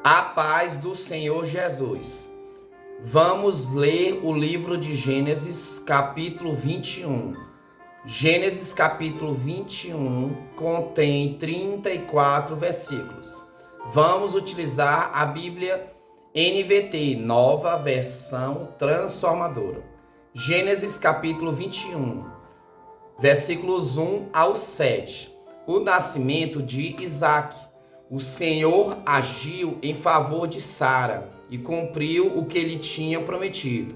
A paz do Senhor Jesus. Vamos ler o livro de Gênesis, capítulo 21. Gênesis, capítulo 21, contém 34 versículos. Vamos utilizar a Bíblia NVT, Nova Versão Transformadora. Gênesis, capítulo 21, versículos 1 ao 7. O nascimento de Isaque. O Senhor agiu em favor de Sara e cumpriu o que lhe tinha prometido.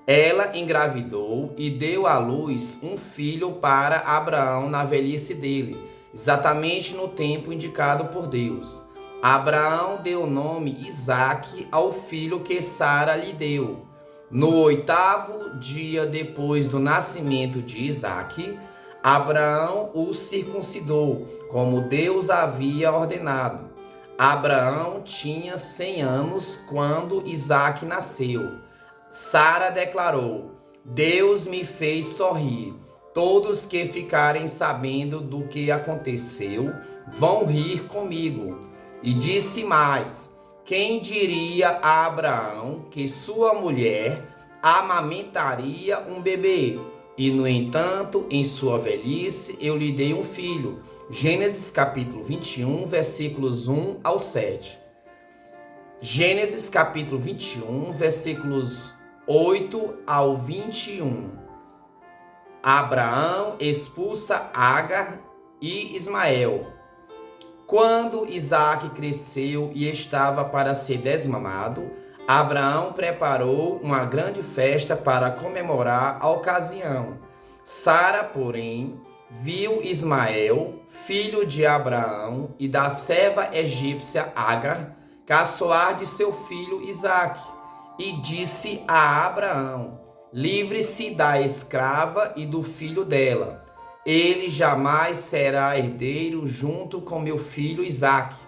Ela engravidou e deu à luz um filho para Abraão na velhice dele, exatamente no tempo indicado por Deus. Abraão deu o nome Isaque ao filho que Sara lhe deu. No 8º dia depois do nascimento de Isaque, Abraão o circuncidou, como Deus havia ordenado. Abraão tinha 100 anos quando Isaque nasceu. Sara declarou: Deus me fez sorrir. Todos que ficarem sabendo do que aconteceu vão rir comigo. E disse mais: quem diria a Abraão que sua mulher amamentaria um bebê? E, no entanto, em sua velhice, eu lhe dei um filho. Gênesis capítulo 21, versículos 1 ao 7. Gênesis capítulo 21, versículos 8 ao 21. Abraão expulsa Agar e Ismael. Quando Isaque cresceu e estava para ser desmamado, Abraão preparou uma grande festa para comemorar a ocasião. Sara, porém, viu Ismael, filho de Abraão, e da serva egípcia Agar, caçoar de seu filho Isaque, e disse a Abraão: livre-se da escrava e do filho dela. Ele jamais será herdeiro junto com meu filho Isaque.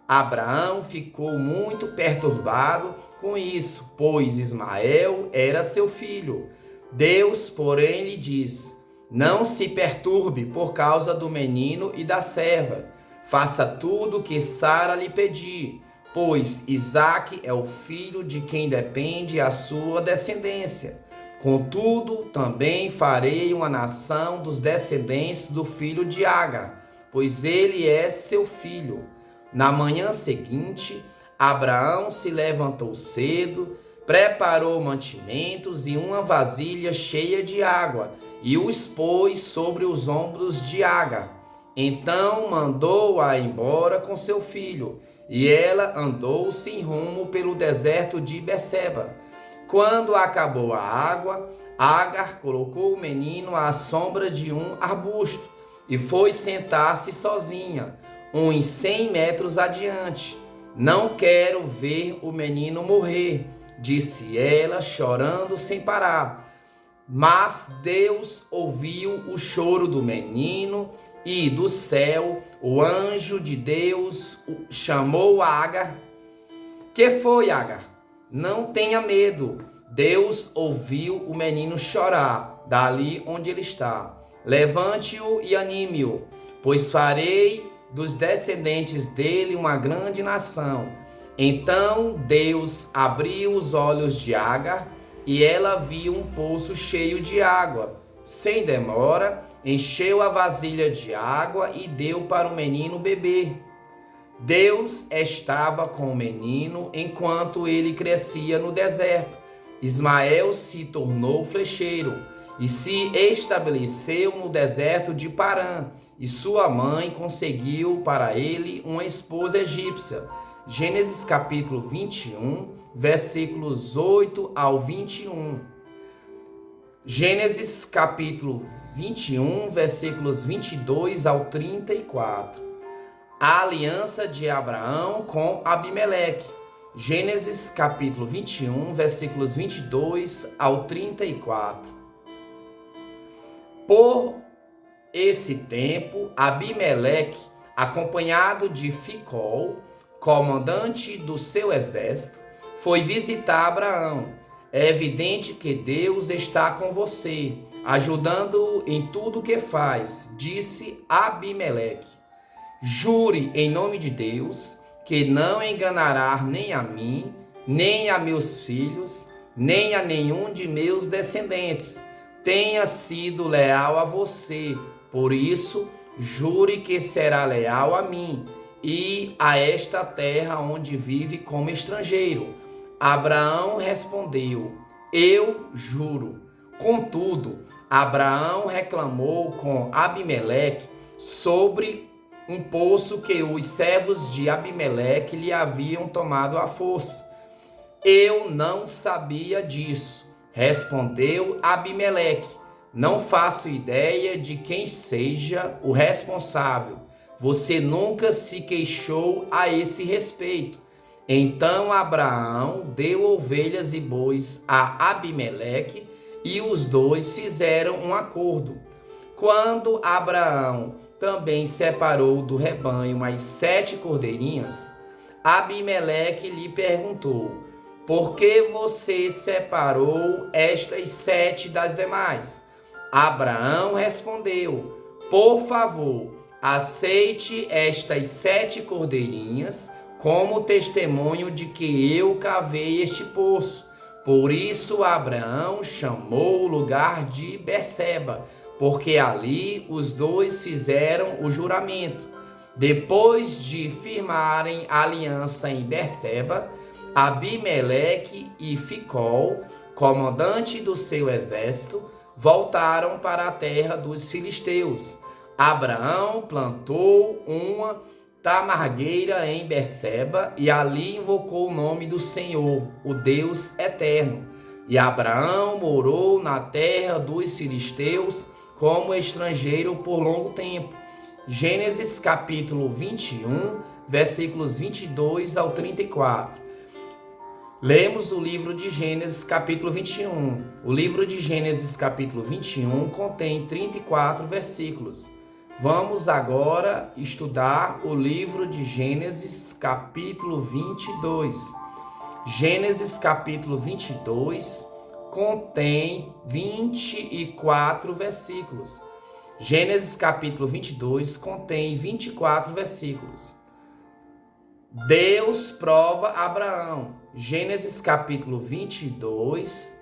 Abraão ficou muito perturbado com isso, pois Ismael era seu filho. Deus, porém, lhe disse: não se perturbe por causa do menino e da serva. Faça tudo o que Sara lhe pedir, pois Isaque é o filho de quem depende a sua descendência. Contudo, também farei uma nação dos descendentes do filho de Agar, pois ele é seu filho. Na manhã seguinte, Abraão se levantou cedo, preparou mantimentos e uma vasilha cheia de água e o expôs sobre os ombros de Agar. Então mandou-a embora com seu filho, e ela andou sem rumo pelo deserto de Berseba. Quando acabou a água, Agar colocou o menino à sombra de um arbusto e foi sentar-se sozinha, uns 100 metros adiante. Não quero ver o menino morrer, disse ela, chorando sem parar. Mas Deus ouviu o choro do menino e do céu o anjo de Deus chamou Agar. Que foi, Agar? Não tenha medo. Deus ouviu o menino chorar dali onde ele está. Levante-o e anime-o, pois farei dos descendentes dele uma grande nação. Então Deus abriu os olhos de Agar e ela viu um poço cheio de água. Sem demora, encheu a vasilha de água e deu para o menino beber. Deus estava com o menino enquanto ele crescia no deserto. Ismael se tornou flecheiro e se estabeleceu no deserto de Parã, e sua mãe conseguiu para ele uma esposa egípcia. Gênesis capítulo 21, versículos 8 ao 21. Gênesis capítulo 21, versículos 22 ao 34. A aliança de Abraão com Abimeleque. Gênesis capítulo 21, versículos 22 ao 34. Por esse tempo, Abimeleque, acompanhado de Ficol, comandante do seu exército, foi visitar Abraão. É evidente que Deus está com você, ajudando-o em tudo o que faz, disse Abimeleque. Jure em nome de Deus que não enganará nem a mim, nem a meus filhos, nem a nenhum de meus descendentes. Tenha sido leal a você, por isso, jure que será leal a mim e a esta terra onde vive como estrangeiro. Abraão respondeu: eu juro. Contudo, Abraão reclamou com Abimeleque sobre um poço que os servos de Abimeleque lhe haviam tomado à força. Eu não sabia disso, respondeu Abimeleque. Não faço ideia de quem seja o responsável. Você nunca se queixou a esse respeito. Então Abraão deu ovelhas e bois a Abimeleque e os dois fizeram um acordo. Quando Abraão também separou do rebanho as 7 cordeirinhas, Abimeleque lhe perguntou: por que você separou estas 7 das demais? Abraão respondeu: por favor, aceite estas 7 cordeirinhas como testemunho de que eu cavei este poço. Por isso Abraão chamou o lugar de Berseba, porque ali os dois fizeram o juramento. Depois de firmarem aliança em Berseba, Abimeleque e Ficol, comandante do seu exército, voltaram para a terra dos filisteus. Abraão plantou uma tamargueira em Berseba e ali invocou o nome do Senhor, o Deus eterno. E Abraão morou na terra dos filisteus como estrangeiro por longo tempo. Gênesis capítulo 21, versículos 22 ao 34. Lemos o livro de Gênesis capítulo 21. O livro de Gênesis capítulo 21 contém 34 versículos. Vamos agora estudar o livro de Gênesis capítulo 22. Gênesis capítulo 22 contém 24 versículos. Gênesis capítulo 22 contém 24 versículos. Deus prova Abraão. Gênesis capítulo 22,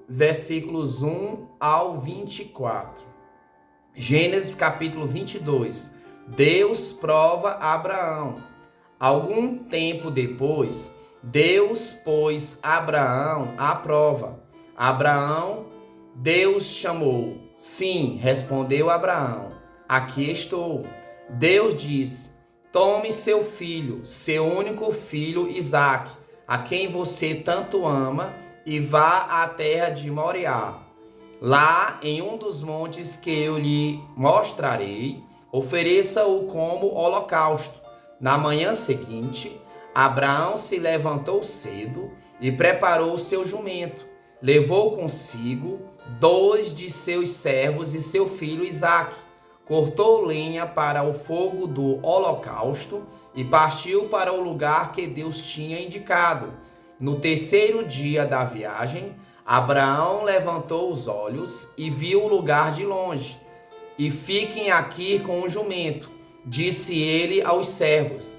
versículos 1 ao 24. Gênesis capítulo 22. Deus prova Abraão. Algum tempo depois, Deus pôs Abraão à prova. Deus chamou. Sim, respondeu Abraão. Aqui estou. Deus disse: tome seu filho, seu único filho Isaque, a quem você tanto ama, e vá à terra de Moriá. Lá, em um dos montes que eu lhe mostrarei, ofereça-o como holocausto. Na manhã seguinte, Abraão se levantou cedo e preparou seu jumento. Levou consigo 2 de seus servos e seu filho Isaque. Cortou lenha para o fogo do holocausto e partiu para o lugar que Deus tinha indicado. No terceiro dia da viagem, Abraão levantou os olhos e viu o lugar de longe. E fiquem aqui com o jumento, disse ele aos servos.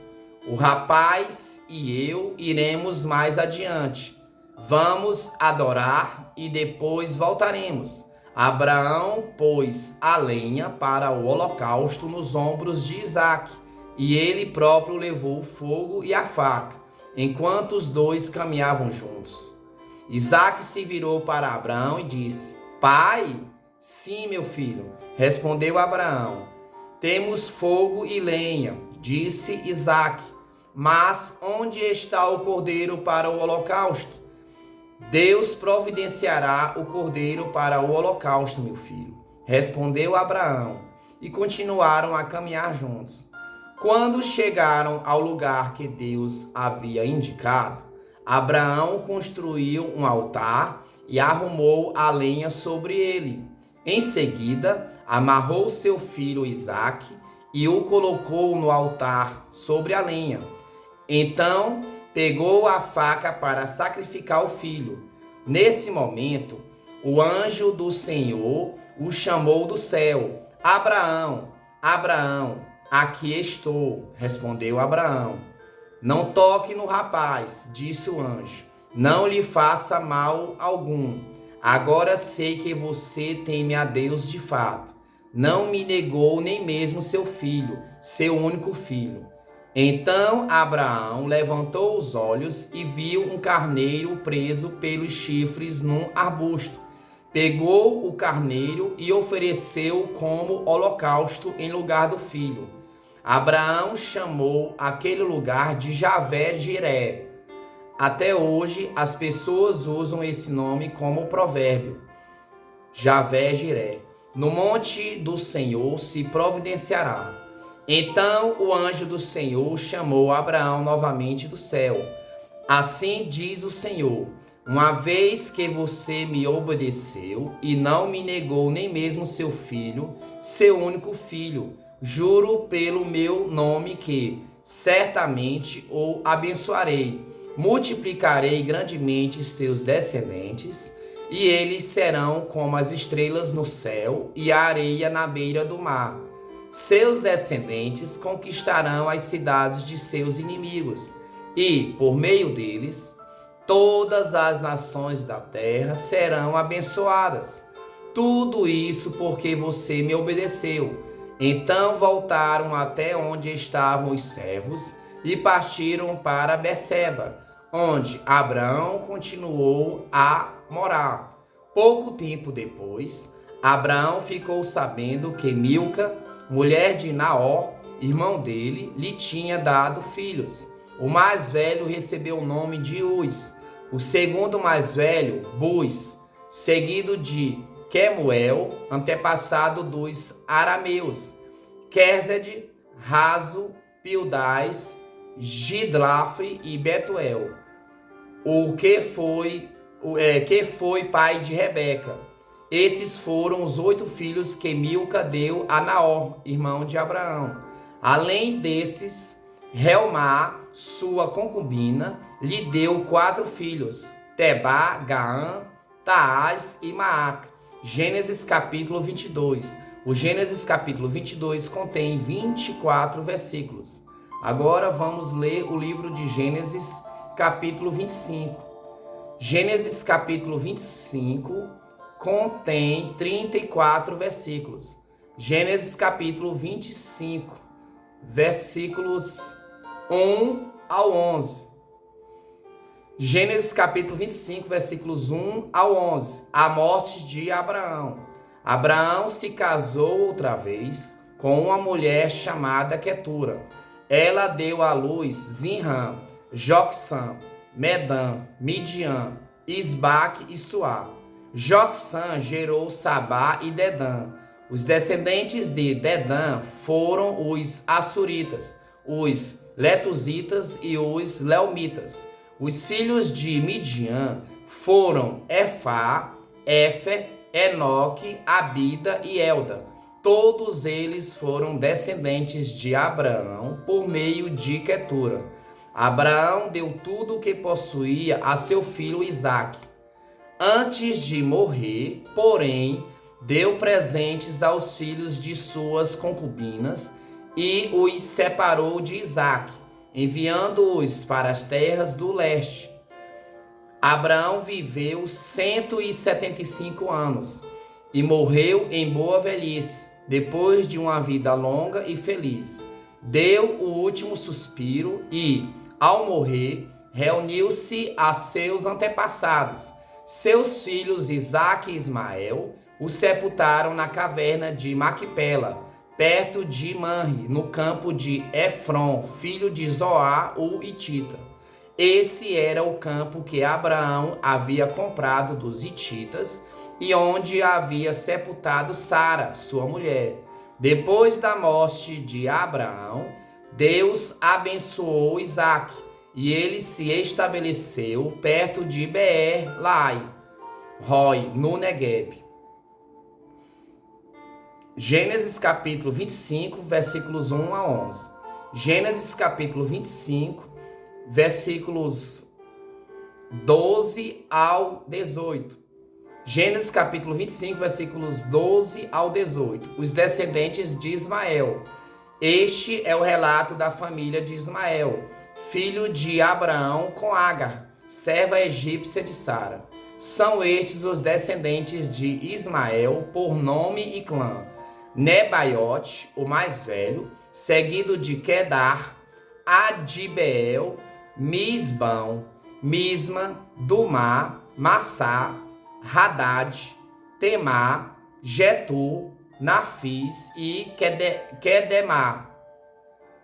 O rapaz e eu iremos mais adiante. Vamos adorar e depois voltaremos. Abraão pôs a lenha para o holocausto nos ombros de Isaque, e ele próprio levou o fogo e a faca, enquanto os dois caminhavam juntos. Isaque se virou para Abraão e disse: Pai? Sim, meu filho, respondeu Abraão. Temos fogo e lenha, disse Isaque, mas onde está o cordeiro para o holocausto? Deus providenciará o cordeiro para o holocausto, meu filho, respondeu Abraão, e continuaram a caminhar juntos. Quando chegaram ao lugar que Deus havia indicado, Abraão construiu um altar e arrumou a lenha sobre ele. Em seguida, amarrou seu filho Isaque e o colocou no altar sobre a lenha. Então, pegou a faca para sacrificar o filho. Nesse momento, o anjo do Senhor o chamou do céu: Abraão, Abraão. Aqui estou, respondeu Abraão. Não toque no rapaz, disse o anjo. Não lhe faça mal algum. Agora sei que você teme a Deus de fato. Não me negou nem mesmo seu filho, seu único filho. Então Abraão levantou os olhos e viu um carneiro preso pelos chifres num arbusto. Pegou o carneiro e ofereceu como holocausto em lugar do filho. Abraão chamou aquele lugar de Javé-Jiré. Até hoje as pessoas usam esse nome como provérbio. Javé-Jiré. No monte do Senhor se providenciará. Então o anjo do Senhor chamou Abraão novamente do céu. Assim diz o Senhor: uma vez que você me obedeceu e não me negou nem mesmo seu filho, seu único filho, juro pelo meu nome que certamente o abençoarei, multiplicarei grandemente seus descendentes, e eles serão como as estrelas no céu e a areia na beira do mar. Seus descendentes conquistarão as cidades de seus inimigos, e, por meio deles, todas as nações da terra serão abençoadas. Tudo isso porque você me obedeceu. Então voltaram até onde estavam os servos e partiram para Berseba, onde Abraão continuou a morar. Pouco tempo depois, Abraão ficou sabendo que Milca, mulher de Naor, irmão dele, lhe tinha dado filhos. O mais velho recebeu o nome de Uz, o segundo mais velho, Buz, seguido de Quemuel, antepassado dos arameus, Quézede, Razo, Pildais, Gidlafre e Betuel, que foi pai de Rebeca. Esses foram os 8 filhos que Milca deu a Naor, irmão de Abraão. Além desses, Reumá, sua concubina, lhe deu 4 filhos, Tebá, Gaã, Taás e Maaca. Gênesis capítulo 22. O Gênesis capítulo 22 contém 24 versículos. Agora vamos ler o livro de Gênesis capítulo 25. Gênesis capítulo 25 contém 34 versículos. Gênesis capítulo 25, versículos 1 ao 11. Gênesis capítulo 25, versículos 1 ao 11. A morte de Abraão. Abraão se casou outra vez com uma mulher chamada Quetura. Ela deu à luz Zinrã, Jocsã, Medã, Midian, Isbaque e Suá. Jocsã gerou Sabá e Dedã. Os descendentes de Dedã foram os Assuritas, os Letuzitas e os Leomitas. Os filhos de Midian foram Efá, Éfer, Enoque, Abida e Elda. Todos eles foram descendentes de Abraão por meio de Quetura. Abraão deu tudo o que possuía a seu filho Isaque. Antes de morrer, porém, deu presentes aos filhos de suas concubinas e os separou de Isaque, enviando-os para as terras do leste. Abraão viveu 175 anos e morreu em boa velhice, depois de uma vida longa e feliz. Deu o último suspiro e, ao morrer, reuniu-se a seus antepassados. Seus filhos Isaque e Ismael o sepultaram na caverna de Maquipela, perto de Manre, no campo de Efron, filho de Zoar, o Hitita. Esse era o campo que Abraão havia comprado dos hititas e onde havia sepultado Sara, sua mulher. Depois da morte de Abraão, Deus abençoou Isaque e ele se estabeleceu perto de Beer-Lai, Rói, no Negueb. Gênesis capítulo 25, versículos 1 a 11. Gênesis capítulo 25, versículos 12 ao 18. Gênesis capítulo 25, versículos 12 ao 18. Os descendentes de Ismael. Este é o relato da família de Ismael, filho de Abraão com Agar, serva egípcia de Sara. São estes os descendentes de Ismael por nome e clã: Nebaiote, o mais velho, seguido de Quedar, Adibeel, Misbão, Misma, Dumá, Massá, Hadad, Temá, Getur, Nafis e Quedemá.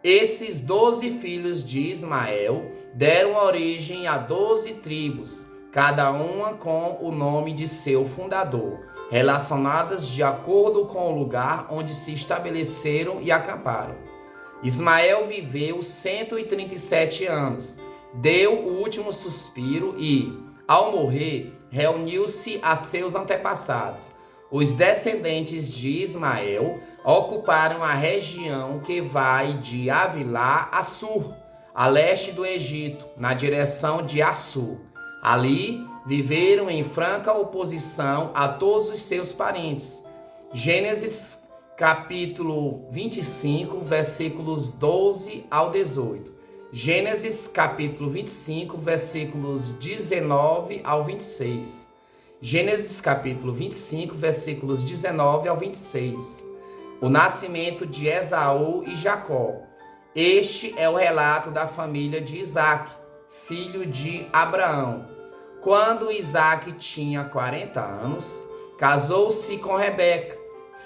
Esses 12 filhos de Ismael deram origem a 12 tribos, cada uma com o nome de seu fundador, relacionadas de acordo com o lugar onde se estabeleceram e acamparam. Ismael viveu 137 anos, deu o último suspiro e, ao morrer, reuniu-se a seus antepassados. Os descendentes de Ismael ocuparam a região que vai de Avilá a Sur, a leste do Egito, na direção de Assur. Ali viveram em franca oposição a todos os seus parentes. Gênesis capítulo 25, versículos 12 ao 18. Gênesis capítulo 25, versículos 19 ao 26. Gênesis capítulo 25, versículos 19 ao 26. O nascimento de Esaú e Jacó. Este é o relato da família de Isaque, filho de Abraão. Quando Isaque tinha 40 anos, casou-se com Rebeca,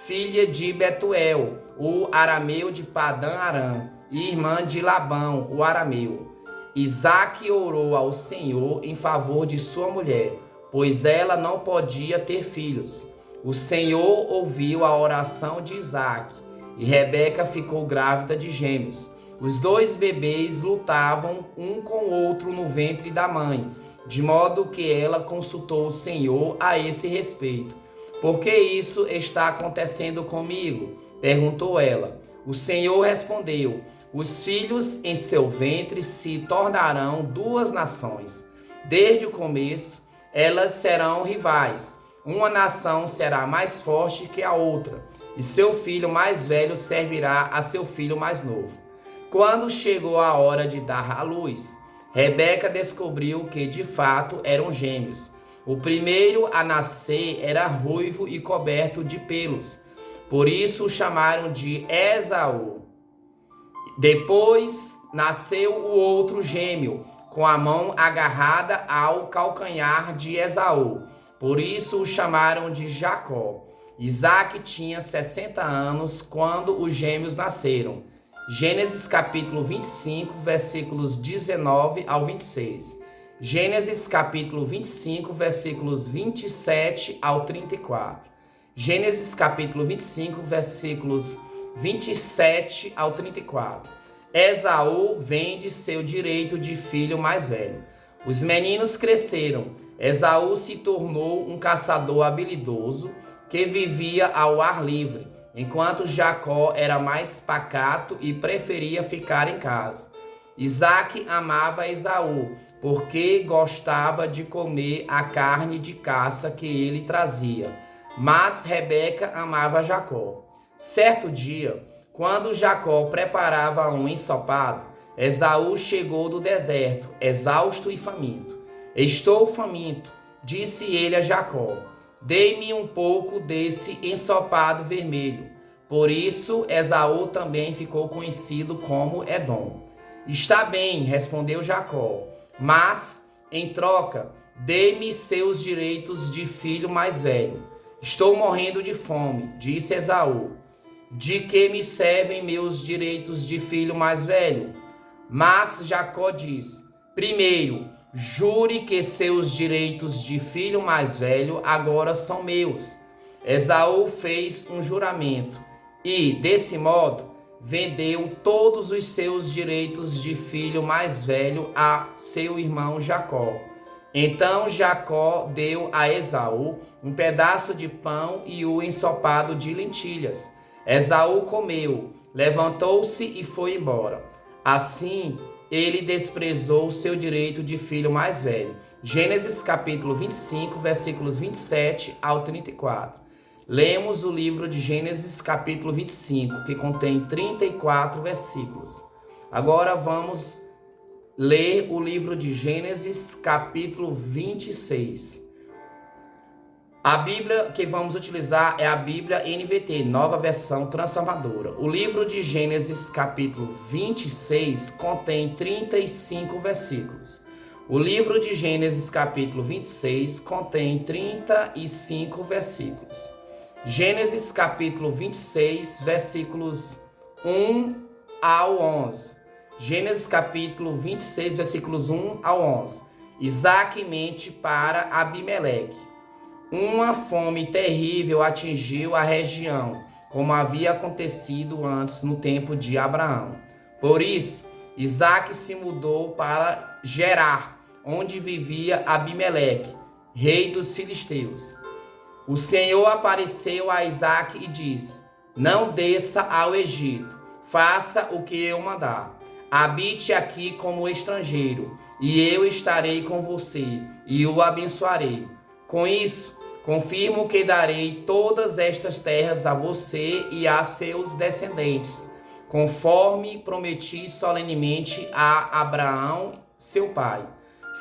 filha de Betuel, o arameu de Padã-Arã, e irmã de Labão, o arameu. Isaque orou ao Senhor em favor de sua mulher, pois ela não podia ter filhos. O Senhor ouviu a oração de Isaque, e Rebeca ficou grávida de gêmeos. Os 2 bebês lutavam um com o outro no ventre da mãe, de modo que ela consultou o Senhor a esse respeito. Por que isso está acontecendo comigo? Perguntou ela. O Senhor respondeu: os filhos em seu ventre se tornarão 2 nações. Desde o começo, elas serão rivais. Uma nação será mais forte que a outra, e seu filho mais velho servirá a seu filho mais novo. Quando chegou a hora de dar à luz, Rebeca descobriu que de fato eram gêmeos. O primeiro a nascer era ruivo e coberto de pelos, por isso o chamaram de Esaú. Depois nasceu o outro gêmeo, com a mão agarrada ao calcanhar de Esaú, por isso o chamaram de Jacó. Isaque tinha 60 anos quando os gêmeos nasceram. Gênesis capítulo 25, versículos 19 ao 26. Gênesis capítulo 25, versículos 27 ao 34. Gênesis capítulo 25, versículos 27 ao 34. Esaú vende seu direito de filho mais velho. Os meninos cresceram. Esaú se tornou um caçador habilidoso que vivia ao ar livre, enquanto Jacó era mais pacato e preferia ficar em casa. Isaque amava Esaú, porque gostava de comer a carne de caça que ele trazia, mas Rebeca amava Jacó. Certo dia, quando Jacó preparava um ensopado, Esaú chegou do deserto, exausto e faminto. Estou faminto, disse ele a Jacó. Dê-me um pouco desse ensopado vermelho. Por isso, Esaú também ficou conhecido como Edom. Está bem, respondeu Jacó, mas, em troca, dê-me seus direitos de filho mais velho. Estou morrendo de fome, disse Esaú. De que me servem meus direitos de filho mais velho? Mas Jacó disse: primeiro, jure que seus direitos de filho mais velho agora são meus. Esaú fez um juramento e, desse modo, vendeu todos os seus direitos de filho mais velho a seu irmão Jacó. Então Jacó deu a Esaú um pedaço de pão e o ensopado de lentilhas. Esaú comeu, levantou-se e foi embora. Assim, ele desprezou o seu direito de filho mais velho. Gênesis capítulo 25, versículos 27 ao 34. Lemos o livro de Gênesis, capítulo 25, que contém 34 versículos. Agora vamos ler o livro de Gênesis, capítulo 26. A Bíblia que vamos utilizar é a Bíblia NVT, Nova Versão Transformadora. O livro de Gênesis, capítulo 26, contém 35 versículos. O livro de Gênesis, capítulo 26, contém 35 versículos. Gênesis, capítulo 26, versículos 1 ao 11. Gênesis, capítulo 26, versículos 1 ao 11. Isaac mente para Abimeleque. Uma fome terrível atingiu a região, como havia acontecido antes no tempo de Abraão. Por isso, Isaac se mudou para Gerar, onde vivia Abimeleque, rei dos filisteus. O Senhor apareceu a Isaac e disse: não desça ao Egito, faça o que eu mandar. Habite aqui como estrangeiro, e eu estarei com você, e o abençoarei. Com isso, confirmo que darei todas estas terras a você e a seus descendentes, conforme prometi solenemente a Abraão, seu pai.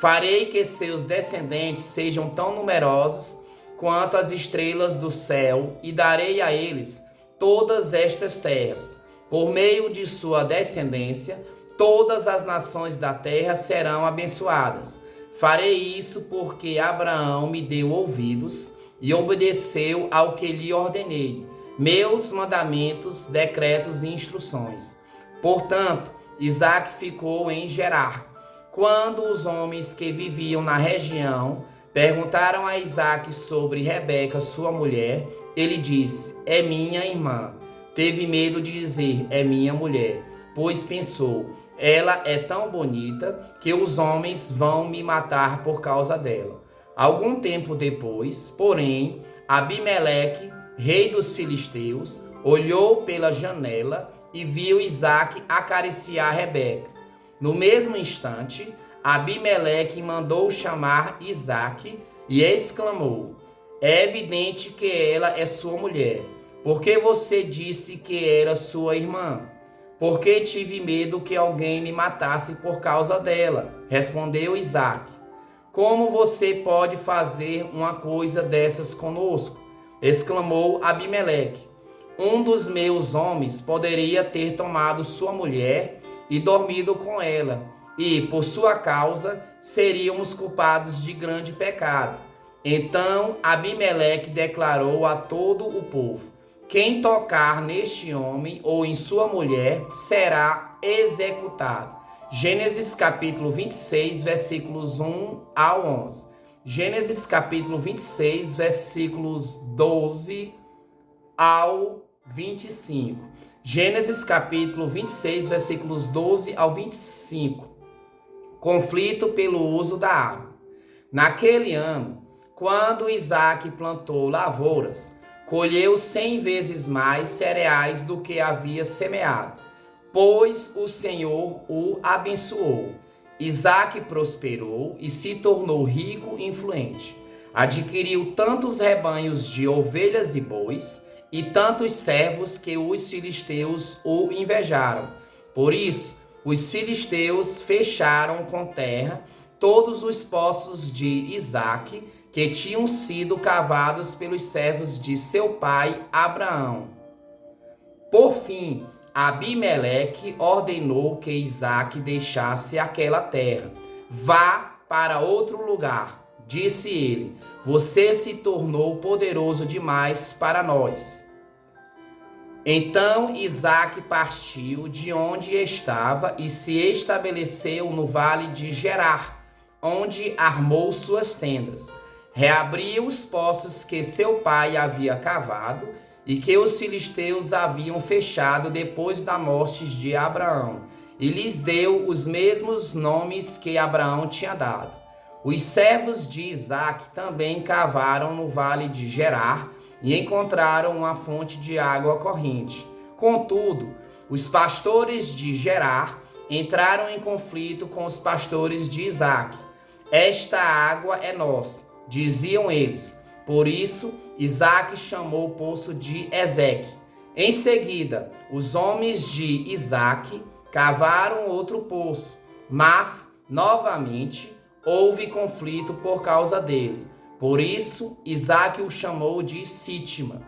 Farei que seus descendentes sejam tão numerosos quanto as estrelas do céu, e darei a eles todas estas terras. Por meio de sua descendência, todas as nações da terra serão abençoadas. Farei isso porque Abraão me deu ouvidos e obedeceu ao que lhe ordenei, meus mandamentos, decretos e instruções. Portanto, Isaac ficou em Gerar. Quando os homens que viviam na região perguntaram a Isaac sobre Rebeca, sua mulher, ele disse: é minha irmã. Teve medo de dizer: é minha mulher, pois pensou: ela é tão bonita que os homens vão me matar por causa dela. Algum tempo depois, porém, Abimeleque, rei dos filisteus, olhou pela janela e viu Isaac acariciar Rebeca. No mesmo instante, Abimeleque mandou chamar Isaac e exclamou: é evidente que ela é sua mulher. Por que você disse que era sua irmã? Porque tive medo que alguém me matasse por causa dela, respondeu Isaac. Como você pode fazer uma coisa dessas conosco? Exclamou Abimeleque. Um dos meus homens poderia ter tomado sua mulher e dormido com ela, e, por sua causa, seríamos culpados de grande pecado. Então Abimeleque declarou a todo o povo: quem tocar neste homem ou em sua mulher será executado. Gênesis capítulo 26, versículos 1 ao 11. Gênesis capítulo 26, versículos 12 ao 25. Gênesis capítulo 26, versículos 12 ao 25. Conflito pelo uso da água. Naquele ano, quando Isaac plantou lavouras, colheu 100 vezes mais cereais do que havia semeado, pois o Senhor o abençoou. Isaac prosperou e se tornou rico e influente. Adquiriu tantos rebanhos de ovelhas e bois e tantos servos que os filisteus o invejaram. Por isso, os filisteus fecharam com terra todos os poços de Isaac que tinham sido cavados pelos servos de seu pai Abraão. Por fim, Abimeleque ordenou que Isaac deixasse aquela terra. Vá para outro lugar, disse ele. Você se tornou poderoso demais para nós. Então Isaac partiu de onde estava e se estabeleceu no vale de Gerar, onde armou suas tendas. Reabriu os poços que seu pai havia cavado e que os filisteus haviam fechado depois da morte de Abraão, e lhes deu os mesmos nomes que Abraão tinha dado. Os servos de Isaac também cavaram no vale de Gerar e encontraram uma fonte de água corrente. Contudo, os pastores de Gerar entraram em conflito com os pastores de Isaac. Esta água é nossa, diziam eles, Por isso, Isaque chamou o poço de Ezeque. Em seguida, os homens de Isaque cavaram outro poço, mas, novamente, houve conflito por causa dele. Por isso, Isaque o chamou de Sitna.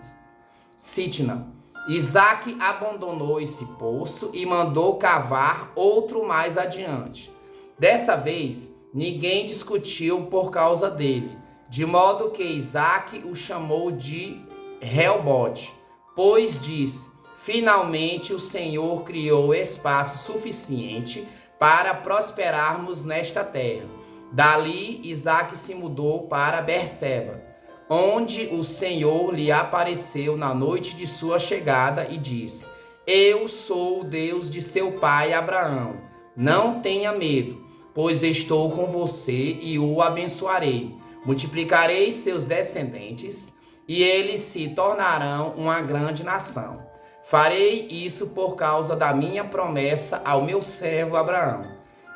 Isaque abandonou esse poço e mandou cavar outro mais adiante. Dessa vez, ninguém discutiu por causa dele, de modo que Isaque o chamou de Reobote, pois disse: finalmente o Senhor criou espaço suficiente para prosperarmos nesta terra. Dali, Isaque se mudou para Berseba, onde o Senhor lhe apareceu na noite de sua chegada e disse: eu sou o Deus de seu pai Abraão. Não tenha medo, pois estou com você e o abençoarei. Multiplicarei seus descendentes e eles se tornarão uma grande nação. Farei isso por causa da minha promessa ao meu servo Abraão.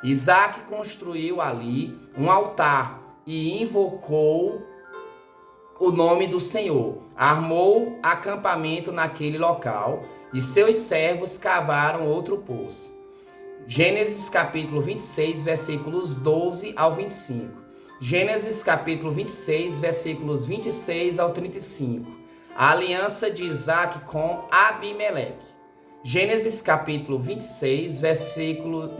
Isaque construiu ali um altar e invocou o nome do Senhor. Armou acampamento naquele local e seus servos cavaram outro poço. Gênesis capítulo 26, versículos 12 ao 25. Gênesis capítulo 26, versículos 26 ao 35. A aliança de Isaque com Abimeleque. Gênesis capítulo 26, versículos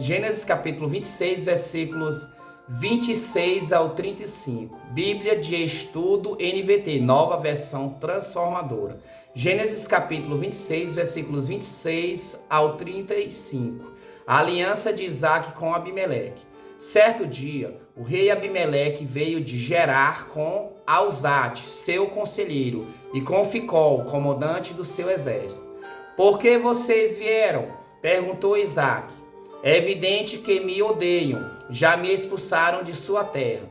26 ao 35. Bíblia de Estudo NVT, Nova Versão Transformadora. Gênesis capítulo 26, versículos 26 ao 35. A aliança de Isaque com Abimeleque. Certo dia, o rei Abimeleque veio de Gerar com Alzate, seu conselheiro, e com Ficol, comandante do seu exército. Por que vocês vieram? Perguntou Isaque. É evidente que me odeiam, já me expulsaram de sua terra.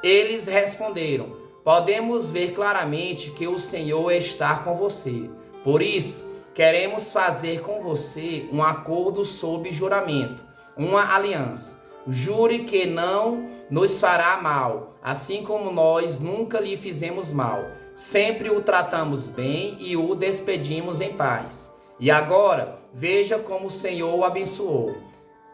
Eles responderam: podemos ver claramente que o Senhor está com você. Por isso, queremos fazer com você um acordo sob juramento, uma aliança. Jure que não nos fará mal, assim como nós nunca lhe fizemos mal. Sempre o tratamos bem e o despedimos em paz. E agora, veja como o Senhor o abençoou.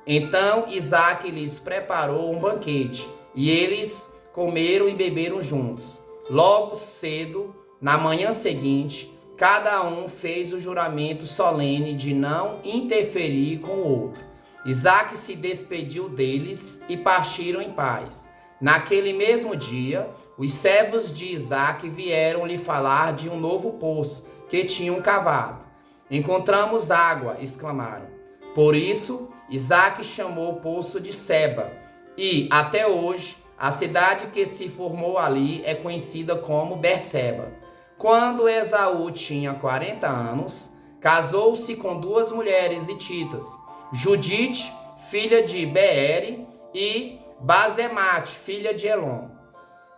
Então Isaque lhes preparou um banquete, e eles comeram e beberam juntos. Logo cedo, na manhã seguinte, cada um fez o juramento solene de não interferir com o outro. Isaque se despediu deles e partiram em paz. Naquele mesmo dia, os servos de Isaque vieram lhe falar de um novo poço que tinham cavado. Encontramos água, exclamaram. Por isso, Isaque chamou o poço de Seba, e, até hoje, a cidade que se formou ali é conhecida como Berseba. Quando Esaú tinha 40 anos, casou-se com duas mulheres hititas, Judite, filha de Beere, e Bazemate, filha de Elon.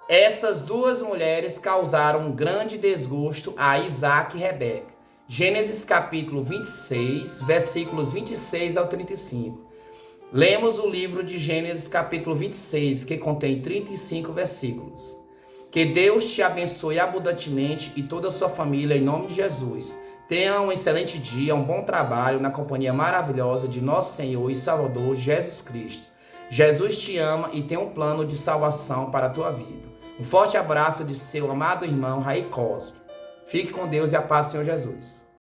Essas duas mulheres causaram um grande desgosto a Isaque e Rebeca. Gênesis capítulo 26, versículos 26 ao 35. Lemos o livro de Gênesis capítulo 26, que contém 35 versículos. Que Deus te abençoe abundantemente e toda a sua família em nome de Jesus. Tenha um excelente dia, um bom trabalho na companhia maravilhosa de nosso Senhor e Salvador Jesus Cristo. Jesus te ama e tem um plano de salvação para a tua vida. Um forte abraço de seu amado irmão Raí Cosme. Fique com Deus e a paz do Senhor Jesus.